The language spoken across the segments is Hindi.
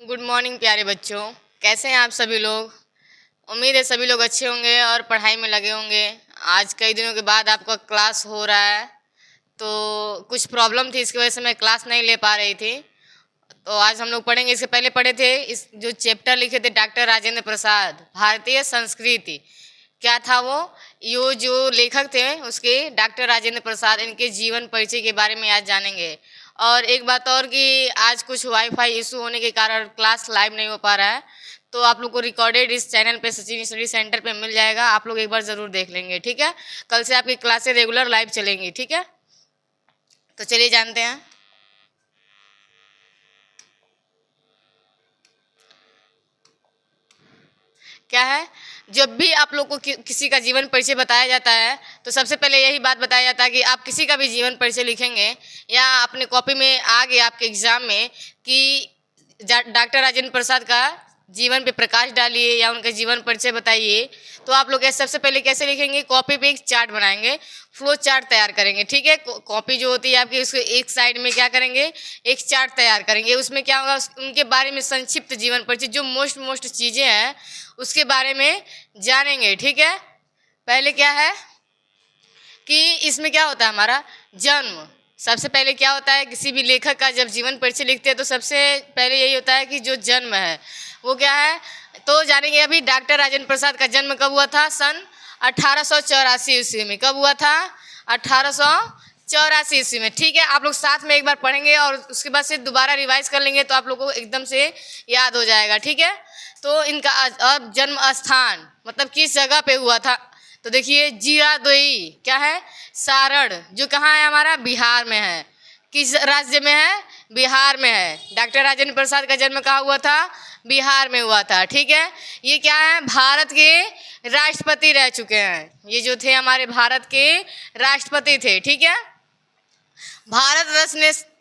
गुड मॉर्निंग प्यारे बच्चों। कैसे हैं आप सभी लोग। उम्मीद है सभी लोग अच्छे होंगे और पढ़ाई में लगे होंगे। आज कई दिनों के बाद आपका क्लास हो रहा है, तो कुछ प्रॉब्लम थी, इसकी वजह से मैं क्लास नहीं ले पा रही थी। तो आज हम लोग पढ़ेंगे। इससे पहले पढ़े थे इस जो चैप्टर लिखे थे डॉक्टर राजेंद्र प्रसाद, भारतीय संस्कृति। क्या था वो, यो जो लेखक थे उसके डॉक्टर राजेंद्र प्रसाद, इनके जीवन परिचय के बारे में आज जानेंगे। और एक बात और कि आज कुछ वाईफाई इशू होने के कारण क्लास लाइव नहीं हो पा रहा है, तो आप लोग को रिकॉर्डेड इस चैनल पे सचिन स्टडी सेंटर पे मिल जाएगा। आप लोग एक बार ज़रूर देख लेंगे, ठीक है। कल से आपकी क्लासें रेगुलर लाइव चलेंगी, ठीक है। तो चलिए जानते हैं क्या है। जब भी आप लोग को किसी का जीवन परिचय बताया जाता है तो सबसे पहले यही बात बताया जाता है कि आप किसी का भी जीवन परिचय लिखेंगे या अपने कॉपी में आ गया आपके एग्जाम में कि डॉक्टर राजेंद्र प्रसाद का जीवन पे प्रकाश डालिए या उनका जीवन परिचय बताइए, तो आप लोग सबसे पहले कैसे लिखेंगे, कॉपी पे एक चार्ट बनाएंगे, फ्लो चार्ट तैयार करेंगे, ठीक है। कॉपी जो होती है आपकी, उसके एक साइड में क्या करेंगे, एक चार्ट तैयार करेंगे। उसमें क्या होगा, उनके बारे में संक्षिप्त जीवन परिचय, जो मोस्ट चीज़ें हैं उसके बारे में जानेंगे, ठीक है। पहले क्या है कि इसमें क्या होता है, हमारा जन्म। सबसे पहले क्या होता है, किसी भी लेखक का जब जीवन परिचय लिखते हैं तो सबसे पहले यही होता है कि जो जन्म है वो क्या है। तो जानेंगे अभी डॉक्टर राजेंद्र प्रसाद का जन्म कब हुआ था, सन 1884 ईस्वी में। कब हुआ था, 1884 ईस्वी में, ठीक है। आप लोग साथ में एक बार पढ़ेंगे और उसके बाद से दोबारा रिवाइज कर लेंगे तो आप लोगों को एकदम से याद हो जाएगा, ठीक है। तो इनका अब जन्म स्थान मतलब किस जगह पे हुआ था, तो देखिए जीरादोई क्या है, सारण, जो कहाँ है, हमारा बिहार में है। किस राज्य में है, बिहार में है। डॉक्टर राजेंद्र प्रसाद का जन्म कहाँ हुआ था, बिहार में हुआ था, ठीक है। ये क्या है, भारत के राष्ट्रपति रह चुके हैं। ये जो थे हमारे भारत के राष्ट्रपति थे, ठीक है। भारत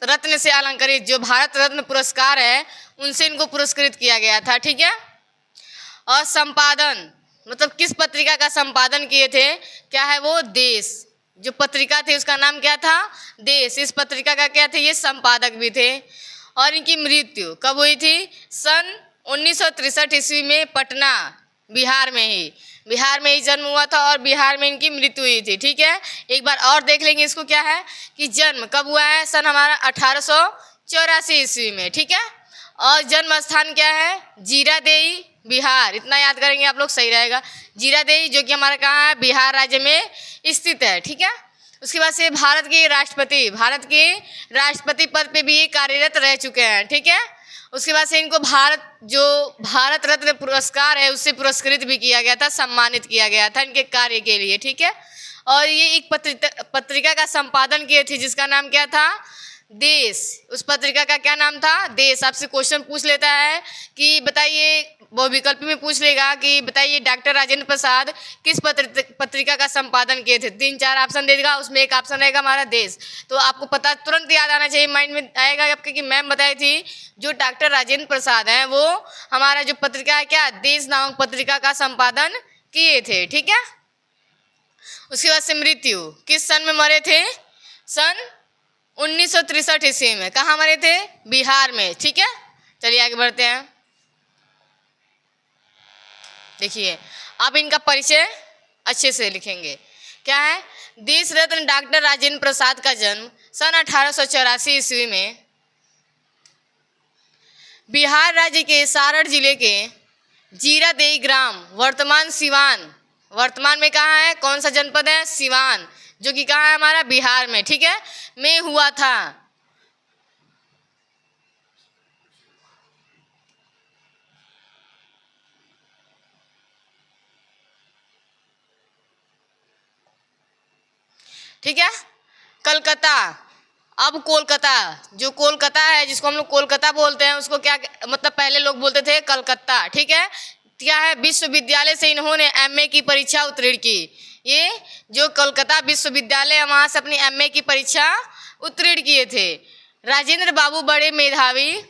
रत्न से अलंकृत, जो भारत रत्न पुरस्कार है उनसे इनको पुरस्कृत किया गया था, ठीक है। और संपादन मतलब किस पत्रिका का संपादन किए थे, क्या है वो, देश। जो पत्रिका थी उसका नाम क्या था, देश। इस पत्रिका का क्या थे, ये संपादक भी थे। और इनकी मृत्यु कब हुई थी, सन 1963 ईस्वी में, पटना बिहार में ही जन्म हुआ था और बिहार में इनकी मृत्यु हुई थी, ठीक है। एक बार और देख लेंगे इसको, क्या है कि जन्म कब हुआ है, सन हमारा 1884 ईस्वी में, ठीक है। और जन्म स्थान क्या है, जीरादेई, बिहार। इतना याद करेंगे आप लोग, सही रहेगा। जीरादेई जो कि हमारा कहाँ है, बिहार राज्य में स्थित है, ठीक है। उसके बाद से भारत के राष्ट्रपति पद पे भी कार्यरत रह चुके हैं, ठीक है। उसके बाद से इनको भारत रत्न पुरस्कार है उससे पुरस्कृत भी किया गया था, सम्मानित किया गया था इनके कार्य के लिए, ठीक है। और ये एक पत्रिका का संपादन किए थे जिसका नाम क्या था, देश। उस पत्रिका का क्या नाम था, देश। आपसे क्वेश्चन पूछ लेता है कि बताइए, वो विकल्प में पूछ लेगा कि बताइए डॉक्टर राजेंद्र प्रसाद किस पत्रिका का संपादन किए थे। 3-4 ऑप्शन दे देगा, उसमें एक ऑप्शन रहेगा हमारा देश। तो आपको पता तुरंत याद आना चाहिए, माइंड में आएगा आपके कि मैम बताई थी जो डॉक्टर राजेंद्र प्रसाद हैं वो हमारा जो पत्रिका है क्या, देश नामक पत्रिका का संपादन किए थे, ठीक है। उसके बाद से मृत्यु किस सन में मरे थे, सन 1963 ईस्वी में। कहाँ मरे थे, बिहार में, ठीक है। चलिए आगे बढ़ते हैं। देखिए अब इनका परिचय अच्छे से लिखेंगे। क्या है, देश रत्न डॉक्टर राजेंद्र प्रसाद का जन्म सन 1884 ईस्वी में बिहार राज्य के सारण जिले के जीरादेई ग्राम, वर्तमान में कहाँ है, कौन सा जनपद है, सिवान, जो कि कहाँ है हमारा बिहार में, ठीक है, में हुआ था। ठीक है। कलकत्ता, अब कोलकाता, जो कोलकाता है जिसको हम लोग कोलकाता बोलते हैं उसको क्या मतलब, पहले लोग बोलते थे कलकत्ता, ठीक है। क्या है, विश्वविद्यालय से इन्होंने एमए की परीक्षा उत्तीर्ण की। ये जो कोलकाता विश्वविद्यालय है वहाँ से अपनी एमए की परीक्षा उत्तीर्ण किए थे। राजेंद्र बाबू बड़े मेधावी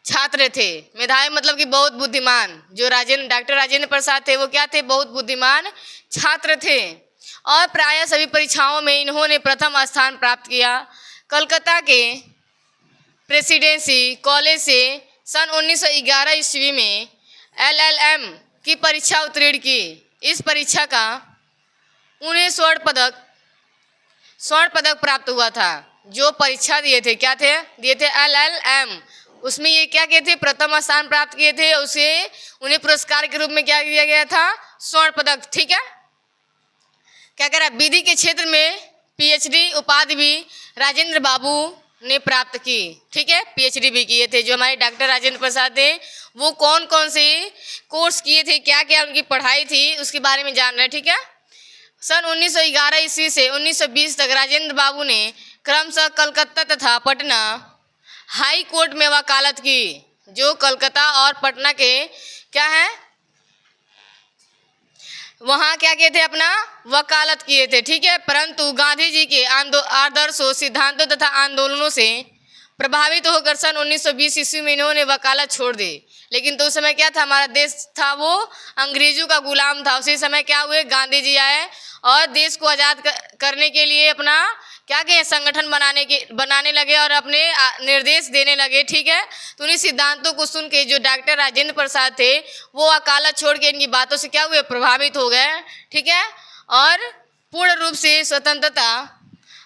छात्र थे। मेधावी मतलब कि बहुत बुद्धिमान। जो डॉक्टर राजेंद्र प्रसाद थे वो क्या थे, बहुत बुद्धिमान छात्र थे और प्रायः सभी परीक्षाओं में इन्होंने प्रथम स्थान प्राप्त किया। कलकत्ता के प्रेसिडेंसी कॉलेज से सन 1911 ईस्वी में LLM की परीक्षा उत्तीर्ण की। इस परीक्षा का उन्हें स्वर्ण पदक प्राप्त हुआ था। जो परीक्षा दिए थे, क्या थे दिए थे, LLM, उसमें ये क्या किए थे, प्रथम स्थान प्राप्त किए थे। उन्हें पुरस्कार के रूप में क्या दिया गया था, स्वर्ण पदक। ठीक है, क्या कह रहा है, विधि के क्षेत्र में PhD उपाधि भी राजेंद्र बाबू ने प्राप्त की। ठीक है, PhD भी किए थे। जो हमारे डॉक्टर राजेंद्र प्रसाद थे, वो कौन कौन से कोर्स किए थे, क्या क्या उनकी पढ़ाई थी, उसके बारे में जान रहे हैं। ठीक है, सन 1911 ईस्वी से 1920 तक राजेंद्र बाबू ने क्रमशः कलकत्ता तथा पटना हाई कोर्ट में वकालत की। जो कलकत्ता और पटना के क्या है, वहाँ क्या किए थे, अपना वकालत किए थे। ठीक है, परंतु गांधी जी के आदर्शों, सिद्धांतों तथा आंदोलनों से प्रभावित होकर सन 1920 ईस्वी में इन्होंने वकालत छोड़ दी। लेकिन तो उस समय क्या था, हमारा देश था वो अंग्रेजों का गुलाम था। उसी समय क्या हुए, गांधी जी आए और देश को आज़ाद करने के लिए अपना क्या किए, संगठन बनाने लगे और अपने निर्देश देने लगे। ठीक है, तो उन्हीं सिद्धांतों को सुन के जो डॉक्टर राजेंद्र प्रसाद थे, वो वकालत छोड़ के इनकी बातों से क्या हुए, प्रभावित हो गए। ठीक है, और पूर्ण रूप से स्वतंत्रता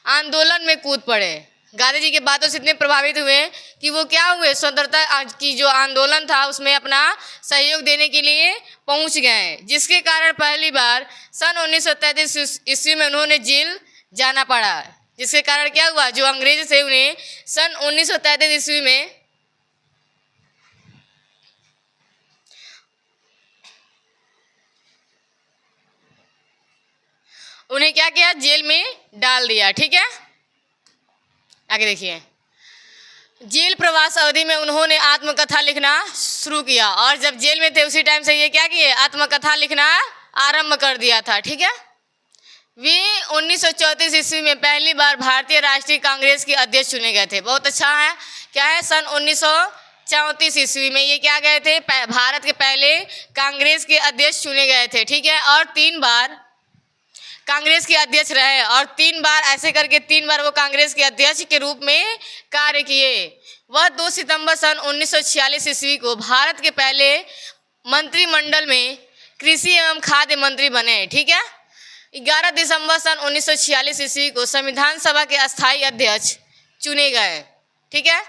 आंदोलन में कूद पड़े। गांधी जी की बातों से इतने प्रभावित हुए कि वो क्या हुए, स्वतंत्रता की जो आंदोलन था उसमें अपना सहयोग देने के लिए पहुंच गए। जिसके कारण पहली बार सन 1933 ईस्वी में उन्होंने जेल जाना पड़ा। जिसके कारण क्या हुआ, जो अंग्रेज थे उन्हें सन 1933 ईस्वी में उन्हें क्या किया, जेल में डाल दिया। ठीक है, आगे देखिए, जेल प्रवास अवधि में उन्होंने आत्मकथा लिखना शुरू किया और जब जेल में थे उसी टाइम से ये क्या किए, आत्मकथा लिखना आरंभ कर दिया था। ठीक है, वे 1934 ईस्वी में पहली बार भारतीय राष्ट्रीय कांग्रेस के अध्यक्ष चुने गए थे। बहुत अच्छा है, क्या है, सन 1934 ईस्वी में ये क्या गए थे, भारत के पहले कांग्रेस के अध्यक्ष चुने गए थे। ठीक है, और 3 बार कांग्रेस के अध्यक्ष रहे और 3 बार ऐसे करके 3 बार वो कांग्रेस के अध्यक्ष के रूप में कार्य किए। वह 2 सितंबर सन 1946 ईस्वी को भारत के पहले मंत्रिमंडल में कृषि एवं खाद्य मंत्री बने। ठीक है, 11 दिसंबर सन 1946 ईस्वी को संविधान सभा के अस्थायी अध्यक्ष चुने गए। ठीक है,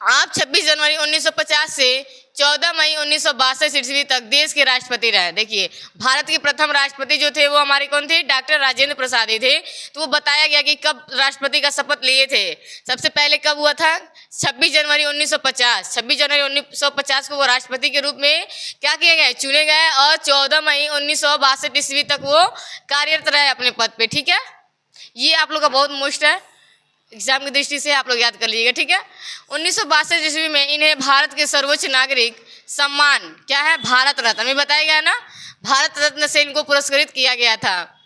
आप 26 जनवरी 1950 से 14 मई 1962 ईस्वी तक देश के राष्ट्रपति रहे। देखिए, भारत के प्रथम राष्ट्रपति जो थे वो हमारे कौन थे, डॉक्टर राजेंद्र प्रसाद ही थे। तो वो बताया गया कि कब राष्ट्रपति का शपथ लिए थे। सबसे पहले कब हुआ था, 26 जनवरी 1950। 26 जनवरी 1950 को वो राष्ट्रपति के रूप में क्या किए गए, चुने गए और 14 मई 1962 ईस्वी तक वो कार्यरत रहे अपने पद पे। ठीक है, ये आप लोग का बहुत मोस्ट है, एग्जाम की दृष्टि से आप लोग याद कर लीजिएगा। ठीक है, 1962 ईस्वी में इन्हें भारत के सर्वोच्च नागरिक सम्मान क्या है, भारत रत्न, अभी बताया गया ना, भारत रत्न से इनको पुरस्कृत किया गया था।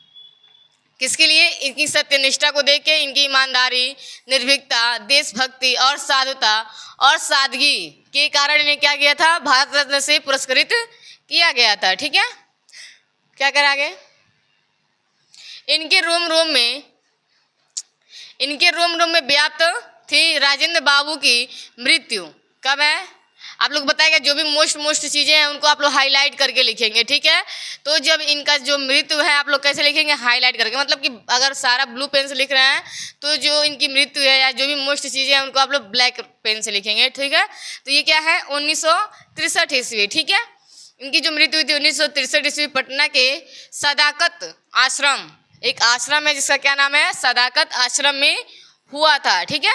किसके लिए, इनकी सत्यनिष्ठा को देख के, इनकी ईमानदारी, निर्भीकता, देशभक्ति और साधुता और सादगी के कारण इन्हें क्या किया था, भारत रत्न से पुरस्कृत किया गया था। ठीक है, क्या करें आगे, इनके रोम रोम में व्याप्त थी राजेंद्र बाबू की मृत्यु। कब है, आप लोग बताएगा, जो भी मोस्ट चीज़ें हैं उनको आप लोग हाईलाइट करके लिखेंगे। ठीक है, तो जब इनका जो मृत्यु है आप लोग कैसे लिखेंगे, हाईलाइट करके, मतलब कि अगर सारा ब्लू पेन से लिख रहे हैं तो जो इनकी मृत्यु है या जो भी मोस्ट चीज़ें हैं उनको आप लोग ब्लैक पेन से लिखेंगे। ठीक है, तो ये क्या है, 1963 ईस्वी। ठीक है, इनकी जो मृत्यु हुई थी 1963 ईस्वी पटना के सदाकत आश्रम, एक आश्रम है जिसका क्या नाम है, सदाकत आश्रम में हुआ था। ठीक है,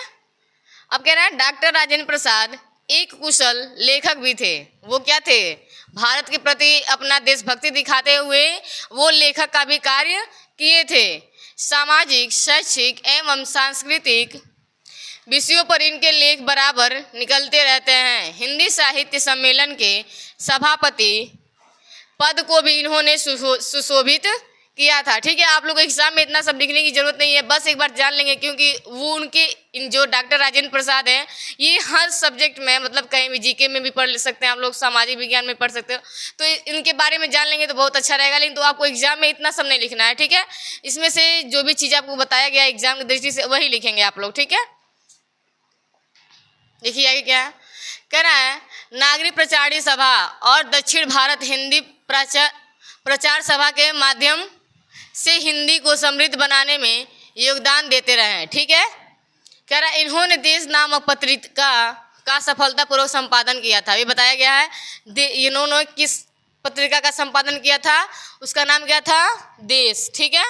अब कह रहे हैं डॉक्टर राजेंद्र प्रसाद एक कुशल लेखक भी थे। वो क्या थे, भारत के प्रति अपना देशभक्ति दिखाते हुए वो लेखक का भी कार्य किए थे। सामाजिक, शैक्षिक एवं सांस्कृतिक विषयों पर इनके लेख बराबर निकलते रहते हैं। हिंदी साहित्य सम्मेलन के सभापति पद को भी इन्होंने सुशोभित किया था। ठीक है, आप लोग एग्जाम में इतना सब लिखने की जरूरत नहीं है, बस एक बार जान लेंगे, क्योंकि वो उनके जो डॉक्टर राजेंद्र प्रसाद हैं ये हर सब्जेक्ट में, मतलब कहीं भी जीके में भी पढ़ सकते हैं आप लोग, सामाजिक विज्ञान में पढ़ सकते हो, तो इनके बारे में जान लेंगे तो बहुत अच्छा रहेगा। लेकिन तो आपको एग्जाम में इतना सब नहीं लिखना है। ठीक है, इसमें से जो भी चीज़ आपको बताया गया एग्जाम की दृष्टि से वही लिखेंगे आप लोग। ठीक है, देखिए आगे क्या है, कह रहा है नागरिक प्रचारणी सभा और दक्षिण भारत हिंदी प्रचार सभा के माध्यम से हिंदी को समृद्ध बनाने में योगदान देते रहे हैं। ठीक है, कह रहा है इन्होंने देश नामक पत्रिका का सफलतापूर्वक संपादन किया था। ये बताया गया है इन्होंने किस पत्रिका का संपादन किया था, उसका नाम क्या था, देश। ठीक है,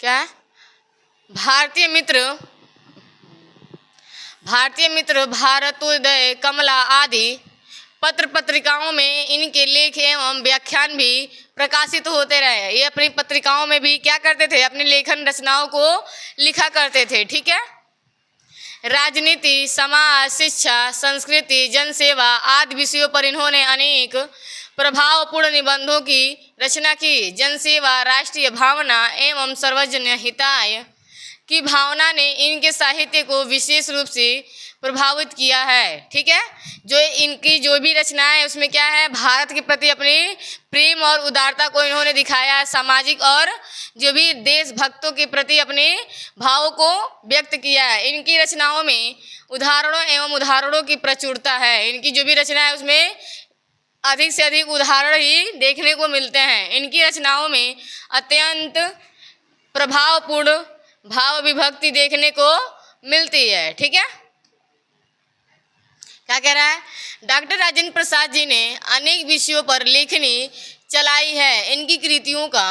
क्या है भारतीय मित्र, भारतोदय, कमला आदि पत्र पत्रिकाओं में इनके लेख एवं व्याख्यान भी प्रकाशित होते रहे। ये अपनी पत्रिकाओं में भी क्या करते थे, अपनी लेखन रचनाओं को लिखा करते थे। ठीक है, राजनीति, समाज, शिक्षा, संस्कृति, जनसेवा आदि विषयों पर इन्होंने अनेक प्रभावपूर्ण निबंधों की रचना की। जनसेवा, राष्ट्रीय भावना एवं सर्वजन हिताय की भावना ने इनके साहित्य को विशेष रूप से प्रभावित किया है। ठीक है, जो इनकी जो भी रचनाएं उसमें क्या है, भारत के प्रति अपनी प्रेम और उदारता को इन्होंने दिखाया है। सामाजिक और जो भी देशभक्तों के प्रति अपने भावों को व्यक्त किया है। इनकी रचनाओं में उदाहरणों एवं उदाहरणों की प्रचुरता है। इनकी जो भी रचना है उसमें अधिक से अधिक उदाहरण ही देखने को मिलते हैं। इनकी रचनाओं में अत्यंत प्रभावपूर्ण भाव विभक्ति देखने को मिलती है। ठीक है, क्या कह रहा है, डॉक्टर राजेंद्र प्रसाद जी ने अनेक विषयों पर लेखनी चलाई है। इनकी कृतियों का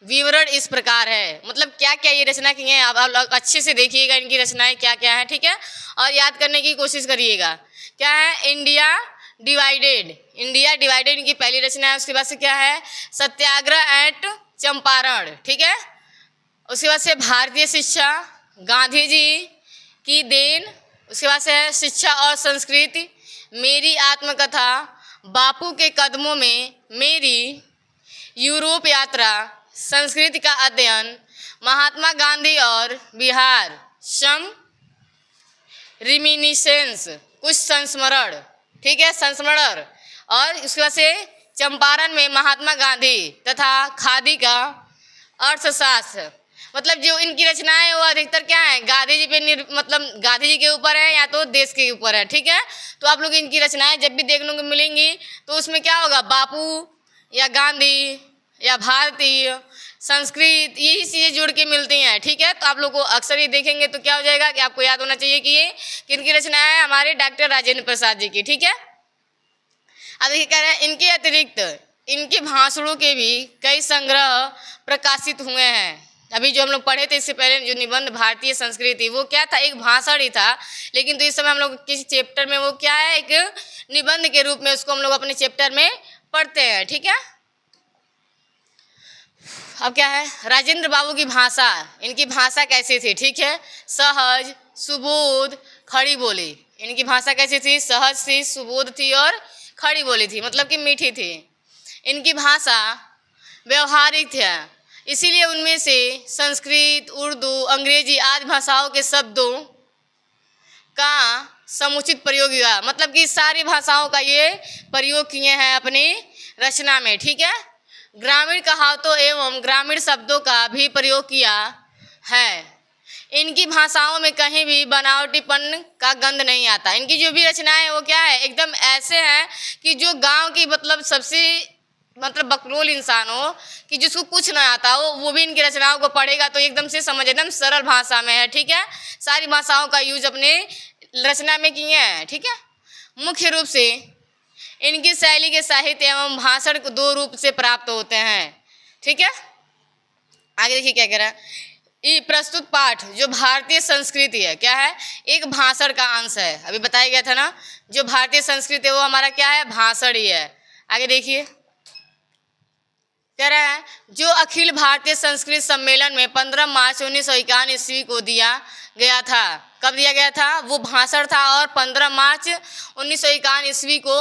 विवरण इस प्रकार है, मतलब क्या क्या ये रचना की है, आप लोग अच्छे से देखिएगा इनकी रचनाएं क्या क्या है। ठीक है, और याद करने की कोशिश करिएगा। क्या है, इंडिया डिवाइडेड इनकी पहली रचना है। उसके बाद से क्या है, सत्याग्रह एट चंपारण। ठीक है, उसके बाद से भारतीय शिक्षा, गांधी जी की देन। उसके बाद से है शिक्षा और संस्कृति, मेरी आत्मकथा, बापू के कदमों में मेरी, यूरोप यात्रा, संस्कृति का अध्ययन, महात्मा गांधी और बिहार, सम रिमिनिसेंस, कुछ संस्मरण। ठीक है, संस्मरण। और उसके बाद से चंपारण में महात्मा गांधी तथा खादी का अर्थशास्त्र। मतलब जो इनकी रचनाएं वो अधिकतर क्या है, गांधी जी पे मतलब गांधी जी के ऊपर है या तो देश के ऊपर है। ठीक है, तो आप लोग इनकी रचनाएं जब भी देखने को मिलेंगी तो उसमें क्या होगा, बापू या गांधी या भारतीय संस्कृत, यही चीज़ें जुड़ के मिलती हैं। ठीक है, तो आप लोग को अक्सर ये देखेंगे तो क्या हो जाएगा कि आपको याद होना चाहिए कि ये किनकी रचना है, हमारे डॉक्टर राजेंद्र प्रसाद जी की। ठीक है, अब देखिए कह रहे हैं इनके अतिरिक्त इनके भाषणों के भी कई संग्रह प्रकाशित हुए हैं। अभी जो हम लोग पढ़े थे इससे पहले जो निबंध भारतीय संस्कृति, वो क्या था, एक भाषण ही था, लेकिन तो इस समय हम लोग किसी चैप्टर में वो क्या है, एक निबंध के रूप में उसको हम लोग अपने चैप्टर में पढ़ते हैं। ठीक है, अब क्या है, राजेंद्र बाबू की भाषा, इनकी भाषा कैसी थी। ठीक है, सहज, सुबोध, खड़ी बोली। इनकी भाषा कैसी थी, सहज थी, सुबोध थी और खड़ी बोली थी, मतलब कि मीठी थी। इनकी भाषा व्यवहारिक थी, इसीलिए उनमें से संस्कृत, उर्दू, अंग्रेजी आदि भाषाओं के शब्दों का समुचित प्रयोग हुआ। मतलब कि सारी भाषाओं का ये प्रयोग किए हैं अपनी रचना में। ठीक है, ग्रामीण कहावतों एवं ग्रामीण शब्दों का भी प्रयोग किया है। इनकी भाषाओं में कहीं भी बनावटीपन का गंध नहीं आता। इनकी जो भी रचनाएं है वो क्या है, एकदम ऐसे हैं कि जो गांव की मतलब सबसे मतलब बकलोल इंसान हो कि जिसको कुछ ना आता हो, वो भी इनकी रचनाओं को पढ़ेगा तो एकदम से समझ, एकदम सरल भाषा में है। ठीक है, सारी भाषाओं का यूज अपने रचना में किए हैं। ठीक है, मुख्य रूप से इनकी शैली के साहित्य एवं भाषण को दो रूप से प्राप्त होते हैं। ठीक है, आगे देखिए क्या कह रहा है, ये प्रस्तुत पाठ जो भारतीय संस्कृति है क्या है, एक भाषण का अंश है। अभी बताया गया था ना, जो भारतीय संस्कृति है वो हमारा क्या है, भाषण ही है। आगे देखिए कह रहा है, जो अखिल भारतीय संस्कृत सम्मेलन में 15 मार्च 1951 ईस्वी को दिया गया था। कब दिया गया था, वो भाषण था और 15 मार्च 1951 ईस्वी को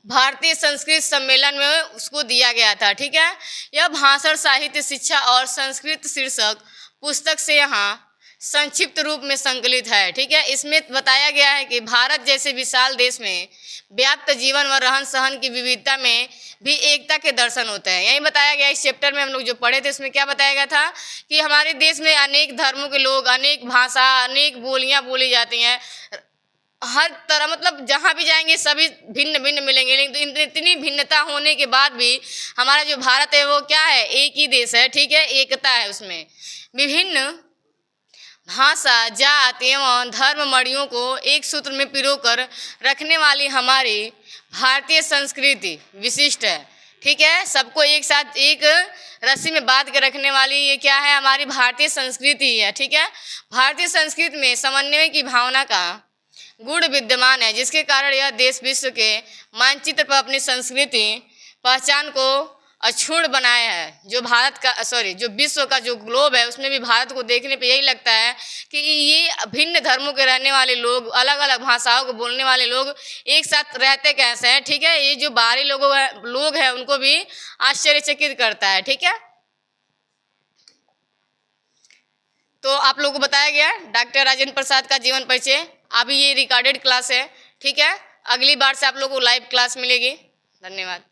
भारतीय संस्कृत सम्मेलन में उसको दिया गया था। ठीक है, यह भाषण साहित्य, शिक्षा और संस्कृत शीर्षक पुस्तक से यहाँ संक्षिप्त रूप में संकलित है। ठीक है, इसमें बताया गया है कि भारत जैसे विशाल देश में व्याप्त जीवन व रहन सहन की विविधता में भी एकता के दर्शन होते हैं। यही बताया गया इस चैप्टर में। हम लोग जो पढ़े थे उसमें क्या बताया गया था कि हमारे देश में अनेक धर्मों के लोग, अनेक भाषा, अनेक बोलियां बोली जाती हैं। हर तरह मतलब जहाँ भी जाएंगे सभी भिन्न भिन्न मिलेंगे, लेकिन इतनी भिन्नता होने के बाद भी हमारा जो भारत है वो क्या है, एक ही देश है। ठीक है, एकता है उसमें। विभिन्न भाषा, जात एवं धर्म मणियों को एक सूत्र में पिरोकर रखने वाली हमारी भारतीय संस्कृति विशिष्ट है। ठीक है, सबको एक साथ एक रस्सी में बांध के रखने वाली ये क्या है, हमारी भारतीय संस्कृति है। ठीक है, भारतीय संस्कृति में समन्वय की भावना का गुण विद्यमान है, जिसके कारण यह देश विश्व के मानचित्र पर अपनी संस्कृति पहचान को अक्षुण्ण बनाया है। जो भारत का जो विश्व का जो ग्लोब है उसमें भी भारत को देखने पे यही लगता है कि ये भिन्न धर्मों के रहने वाले लोग, अलग अलग भाषाओं को बोलने वाले लोग एक साथ रहते कैसे हैं। ठीक है, ये जो बाहरी लोग हैं उनको भी आश्चर्यचकित करता है। ठीक है, तो आप लोगों को बताया गया डॉक्टर राजेंद्र प्रसाद का जीवन परिचय। अभी ये रिकॉर्डेड क्लास है। ठीक है, अगली बार से आप लोगों को लाइव क्लास मिलेगी। धन्यवाद।